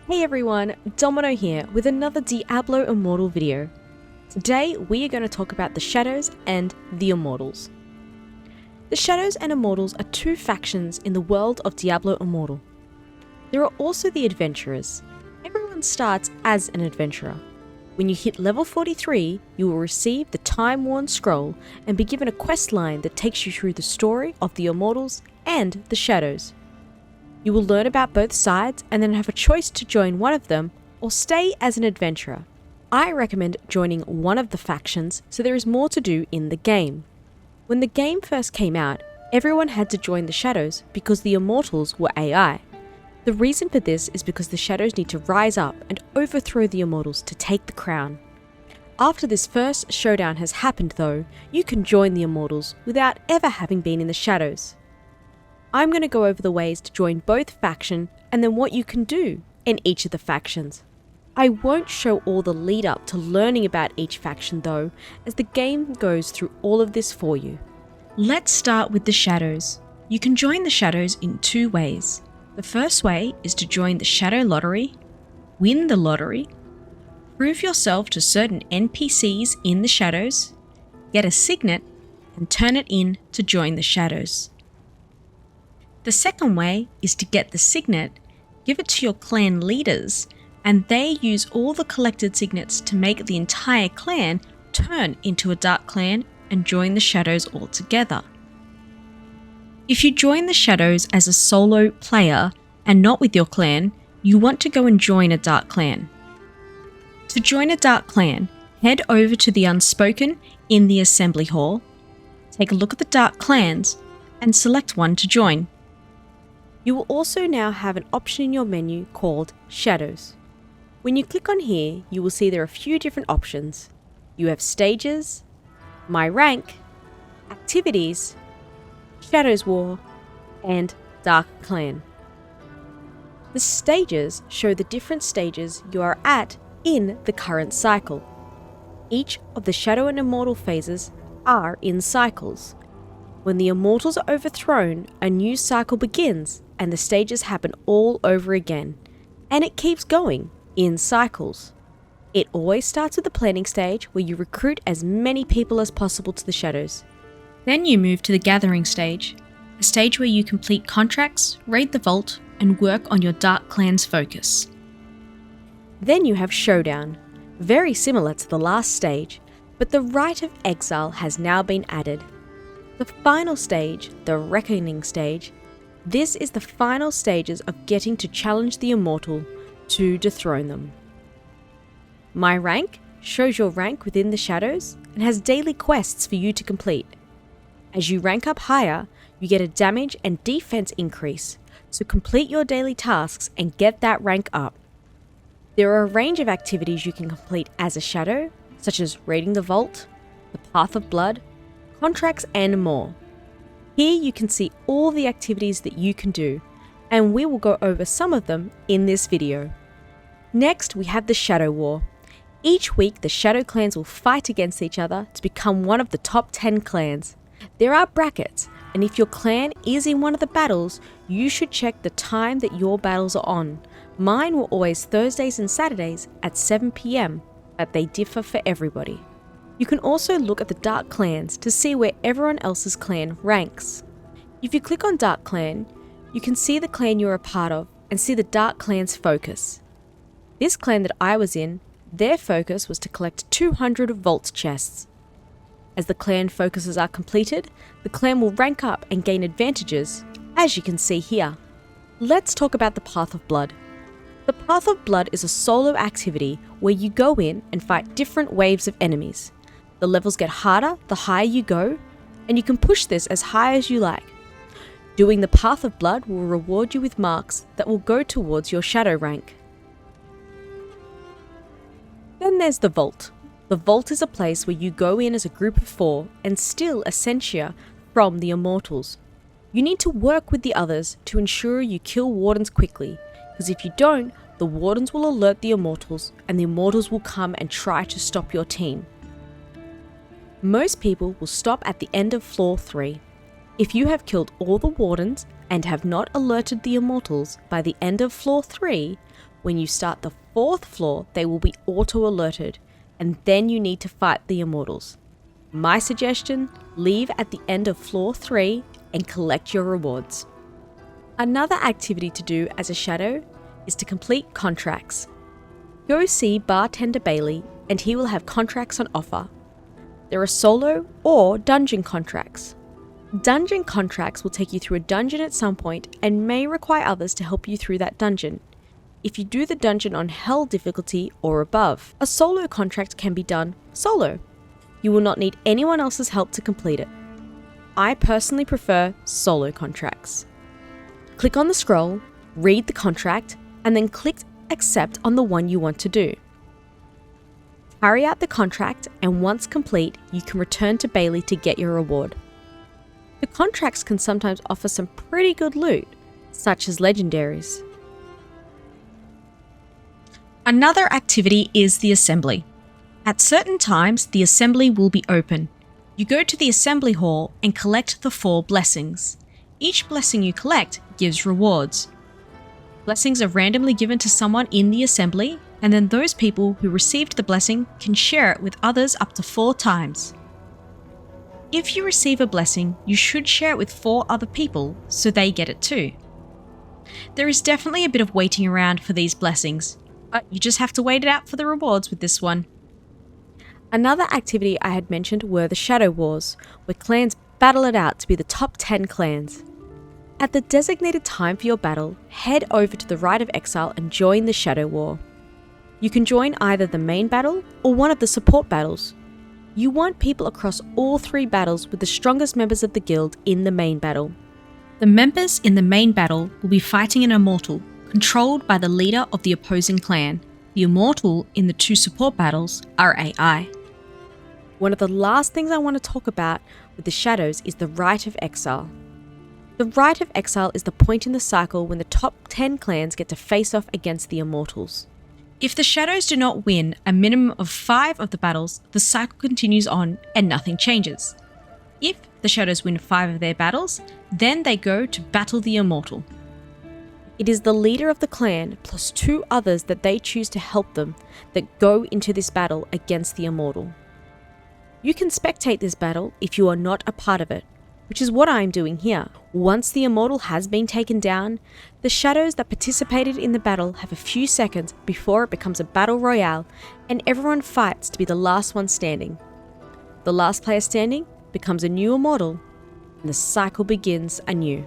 Hey everyone, Domino here with another Diablo Immortal video. Today we are going to talk about the Shadows and the Immortals. The Shadows and Immortals are two factions in the world of Diablo Immortal. There are also the Adventurers. Everyone starts as an adventurer. When you hit level 43, you will receive the Time-Worn Scroll and be given a quest line that takes you through the story of the Immortals and the Shadows. You will learn about both sides and then have a choice to join one of them or stay as an adventurer. I recommend joining one of the factions so there is more to do in the game. When the game first came out, everyone had to join the Shadows because the Immortals were AI. The reason for this is because the Shadows need to rise up and overthrow the Immortals to take the crown. After this first showdown has happened though, you can join the Immortals without ever having been in the Shadows. I'm going to go over the ways to join both factions and then what you can do in each of the factions. I won't show all the lead up to learning about each faction though, as the game goes through all of this for you. Let's start with the Shadows. You can join the Shadows in two ways. The first way is to join the Shadow Lottery, win the lottery, prove yourself to certain NPCs in the Shadows, get a signet, and turn it in to join the Shadows. The second way is to get the signet, give it to your clan leaders, and they use all the collected signets to make the entire clan turn into a dark clan and join the Shadows altogether. If you join the Shadows as a solo player and not with your clan, you want to go and join a dark clan. To join a dark clan, head over to the Unspoken in the Assembly Hall, take a look at the dark clans, and select one to join. You will also now have an option in your menu called Shadows. When you click on here, you will see there are a few different options. You have Stages, My Rank, Activities, Shadows War, and Dark Clan. The stages show the different stages you are at in the current cycle. Each of the Shadow and Immortal phases are in cycles. When the Immortals are overthrown, a new cycle begins and the stages happen all over again. And it keeps going in cycles. It always starts with the planning stage where you recruit as many people as possible to the Shadows. Then you move to the gathering stage, a stage where you complete contracts, raid the vault, and work on your Dark Clan's focus. Then you have Showdown, very similar to the last stage, but the Rite of Exile has now been added. The final stage, the Reckoning stage, this is the final stages of getting to challenge the Immortal to dethrone them. My Rank shows your rank within the Shadows and has daily quests for you to complete. As you rank up higher, you get a damage and defense increase, so complete your daily tasks and get that rank up. There are a range of activities you can complete as a Shadow, such as raiding the vault, the Path of Blood, contracts, and more. Here you can see all the activities that you can do, and we will go over some of them in this video. Next, we have the Shadow War. Each week, the Shadow clans will fight against each other to become one of the top 10 clans. There are brackets, and if your clan is in one of the battles, you should check the time that your battles are on. Mine were always Thursdays and Saturdays at 7 PM, but they differ for everybody. You can also look at the Dark Clans to see where everyone else's clan ranks. If you click on Dark Clan, you can see the clan you're a part of and see the Dark Clan's focus. This clan that I was in, their focus was to collect 200 vault chests. As the clan focuses are completed, the clan will rank up and gain advantages, as you can see here. Let's talk about the Path of Blood. The Path of Blood is a solo activity where you go in and fight different waves of enemies. The levels get harder the higher you go, and you can push this as high as you like. Doing the Path of Blood will reward you with marks that will go towards your Shadow rank. Then there's the Vault. The Vault is a place where you go in as a group of 4 and steal Essentia from the Immortals. You need to work with the others to ensure you kill Wardens quickly, because if you don't, the Wardens will alert the Immortals and the Immortals will come and try to stop your team. Most people will stop at the end of floor 3. If you have killed all the Wardens and have not alerted the Immortals by the end of floor 3, When you start the 4th floor, they will be auto-alerted, and then you need to fight the Immortals. My suggestion, leave at the end of floor 3 and collect your rewards. Another activity to do as a shadow is to complete contracts. Go see Bartender Bailey and he will have contracts on offer. There are solo or dungeon contracts. Dungeon contracts will take you through a dungeon at some point and may require others to help you through that dungeon. If you do the dungeon on Hell difficulty or above, a solo contract can be done solo. You will not need anyone else's help to complete it. I personally prefer solo contracts. Click on the scroll, read the contract, and then click accept on the one you want to do. Carry out the contract, and once complete, you can return to Bailey to get your reward. The contracts can sometimes offer some pretty good loot, such as legendaries. Another activity is the assembly. At certain times, the assembly will be open. You go to the assembly hall and collect the 4 blessings. Each blessing you collect gives rewards. Blessings are randomly given to someone in the assembly, and then those people who received the blessing can share it with others up to 4 times. If you receive a blessing, you should share it with 4 other people so they get it too. There is definitely a bit of waiting around for these blessings, but you just have to wait it out for the rewards with this one. Another activity I had mentioned were the Shadow Wars, where clans battle it out to be the top 10 clans. At the designated time for your battle, head over to the Rite of Exile and join the Shadow War. You can join either the main battle or one of the support battles. You want people across all 3 battles with the strongest members of the guild in the main battle. The members in the main battle will be fighting an Immortal, controlled by the leader of the opposing clan. The Immortal in the 2 support battles are AI. One of the last things I want to talk about with the Shadows is the Rite of Exile. The Rite of Exile is the point in the cycle when the top 10 clans get to face off against the Immortals. If the Shadows do not win a minimum of 5 of the battles, the cycle continues on and nothing changes. If the Shadows win 5 of their battles, then they go to battle the Immortal. It is the leader of the clan plus 2 others that they choose to help them that go into this battle against the Immortal. You can spectate this battle if you are not a part of it, which is what I am doing here. Once the Immortal has been taken down, the Shadows that participated in the battle have a few seconds before it becomes a battle royale and everyone fights to be the last one standing. The last player standing becomes a new Immortal and the cycle begins anew.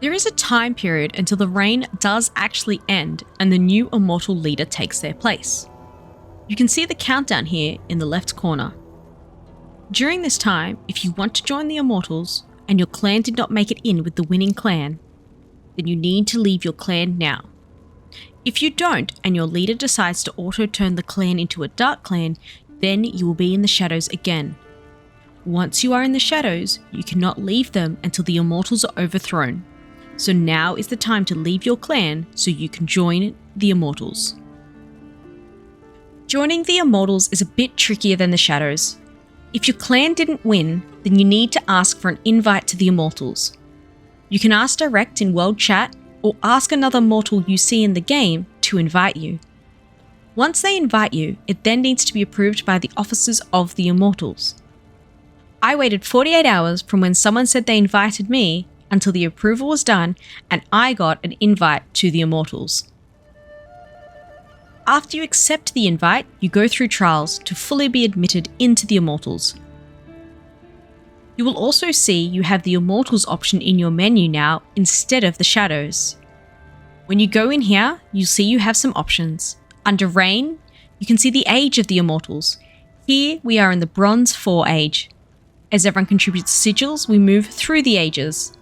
There is a time period until the reign does actually end and the new Immortal leader takes their place. You can see the countdown here in the left corner. During this time, if you want to join the Immortals and your clan did not make it in with the winning clan, then you need to leave your clan now. If you don't and your leader decides to auto-turn the clan into a dark clan, then you will be in the Shadows again. Once you are in the Shadows, you cannot leave them until the Immortals are overthrown. So now is the time to leave your clan so you can join the Immortals. Joining the Immortals is a bit trickier than the Shadows. If your clan didn't win, then you need to ask for an invite to the Immortals. You can ask direct in World Chat or ask another mortal you see in the game to invite you. Once they invite you, it then needs to be approved by the officers of the Immortals. I waited 48 hours from when someone said they invited me until the approval was done and I got an invite to the Immortals. After you accept the invite, you go through trials to fully be admitted into the Immortals. You will also see you have the Immortals option in your menu now instead of the Shadows. When you go in here, you'll see you have some options. Under Reign, you can see the age of the Immortals. Here we are in the Bronze 4 age. As everyone contributes sigils, we move through the ages.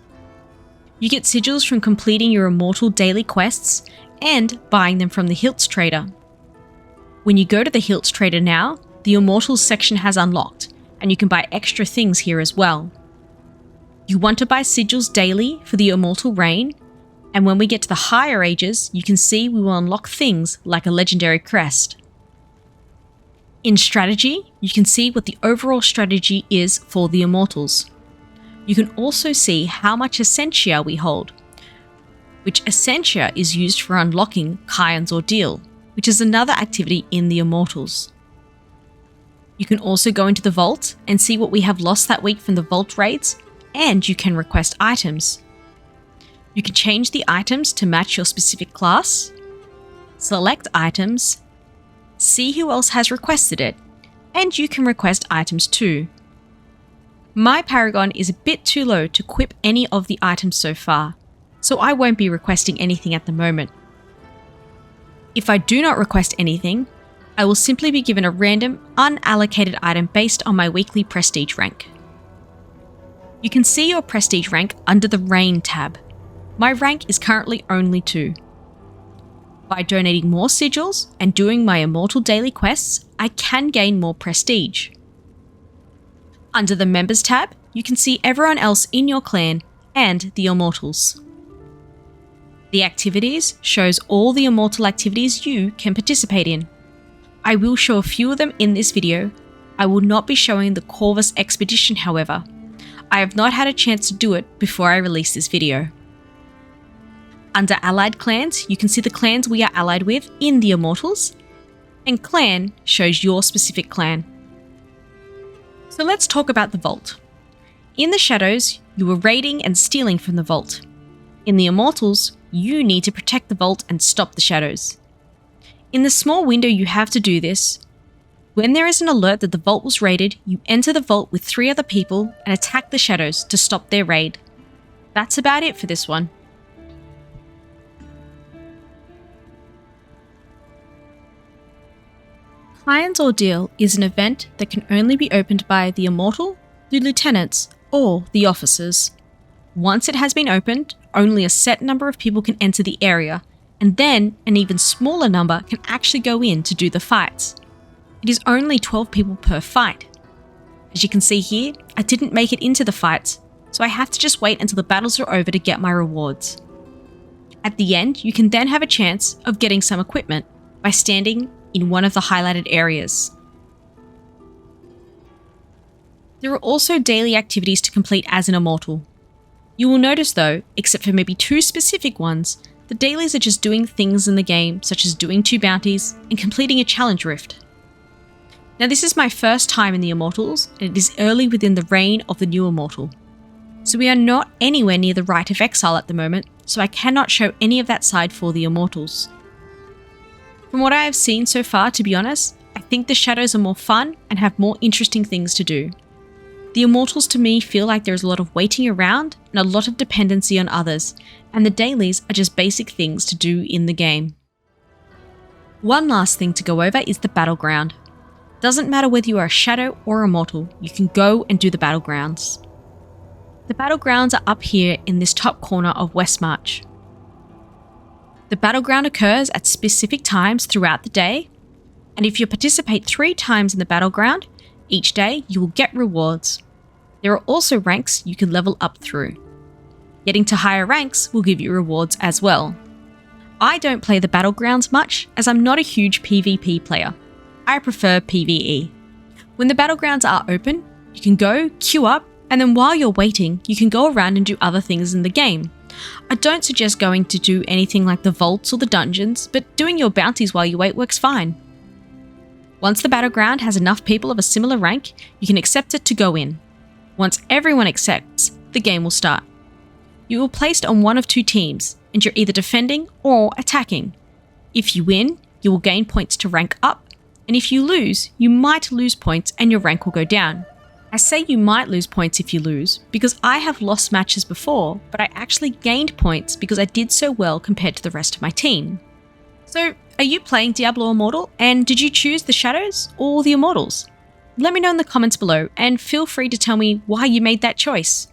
You get sigils from completing your Immortal daily quests and buying them from the Hilts Trader. When you go to the Hilts Trader now, the Immortals section has unlocked, and you can buy extra things here as well. You want to buy sigils daily for the Immortal Reign? And when we get to the higher ages, you can see we will unlock things like a legendary crest. In strategy, you can see what the overall strategy is for the Immortals. You can also see how much Essentia we hold, which Essentia is used for unlocking Kyan's Ordeal, which is another activity in the Immortals. You can also go into the vault and see what we have lost that week from the vault raids, and you can request items. You can change the items to match your specific class, select items, see who else has requested it, and you can request items too. My Paragon is a bit too low to equip any of the items so far, so I won't be requesting anything at the moment. If I do not request anything, I will simply be given a random, unallocated item based on my weekly prestige rank. You can see your prestige rank under the Reign tab. My rank is currently only 2. By donating more sigils and doing my Immortal daily quests, I can gain more prestige. Under the Members tab, you can see everyone else in your clan and the Immortals. The Activities shows all the Immortal activities you can participate in. I will show a few of them in this video. I will not be showing the Corvus Expedition, however. I have not had a chance to do it before I release this video. Under Allied Clans, you can see the clans we are allied with in the Immortals, and Clan shows your specific clan. So let's talk about the Vault. In the Shadows, you were raiding and stealing from the Vault. In the Immortals, you need to protect the Vault and stop the Shadows. In the small window you have to do this, when there is an alert that the Vault was raided, you enter the Vault with 3 other people and attack the Shadows to stop their raid. That's about it for this one. Kyan's Ordeal is an event that can only be opened by the Immortal, the Lieutenants, or the Officers. Once it has been opened, only a set number of people can enter the area, and then an even smaller number can actually go in to do the fights. It is only 12 people per fight. As you can see here, I didn't make it into the fights, so I have to just wait until the battles are over to get my rewards. At the end, you can then have a chance of getting some equipment by standing in one of the highlighted areas. There are also daily activities to complete as an Immortal. You will notice though, except for maybe 2 specific ones, the dailies are just doing things in the game, such as doing 2 bounties and completing a challenge rift. Now this is my first time in the Immortals, and it is early within the reign of the new Immortal. So we are not anywhere near the Rite of Exile at the moment, so I cannot show any of that side for the Immortals. From what I have seen so far, to be honest, I think the Shadows are more fun and have more interesting things to do. The Immortals to me feel like there is a lot of waiting around and a lot of dependency on others, and the dailies are just basic things to do in the game. One last thing to go over is the Battleground. Doesn't matter whether you are a Shadow or Immortal, you can go and do the Battlegrounds. The Battlegrounds are up here in this top corner of Westmarch. The Battleground occurs at specific times throughout the day, and if you participate 3 times in the Battleground, each day you will get rewards. There are also ranks you can level up through. Getting to higher ranks will give you rewards as well. I don't play the Battlegrounds much as I'm not a huge PvP player. I prefer PvE. When the Battlegrounds are open, you can go, queue up, and then while you're waiting, you can go around and do other things in the game. I don't suggest going to do anything like the vaults or the dungeons, but doing your bounties while you wait works fine. Once the Battleground has enough people of a similar rank, you can accept it to go in. Once everyone accepts, the game will start. You are placed on one of 2 teams, and you're either defending or attacking. If you win, you will gain points to rank up, and if you lose, you might lose points and your rank will go down. I say you might lose points if you lose, because I have lost matches before, but I actually gained points because I did so well compared to the rest of my team. So, are you playing Diablo Immortal, and did you choose the Shadows or the Immortals? Let me know in the comments below, and feel free to tell me why you made that choice.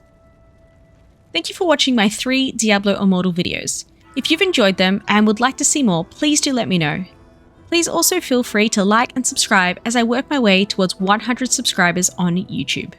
Thank you for watching my 3 Diablo Immortal videos. If you've enjoyed them and would like to see more, please do let me know. Please also feel free to like and subscribe as I work my way towards 100 subscribers on YouTube.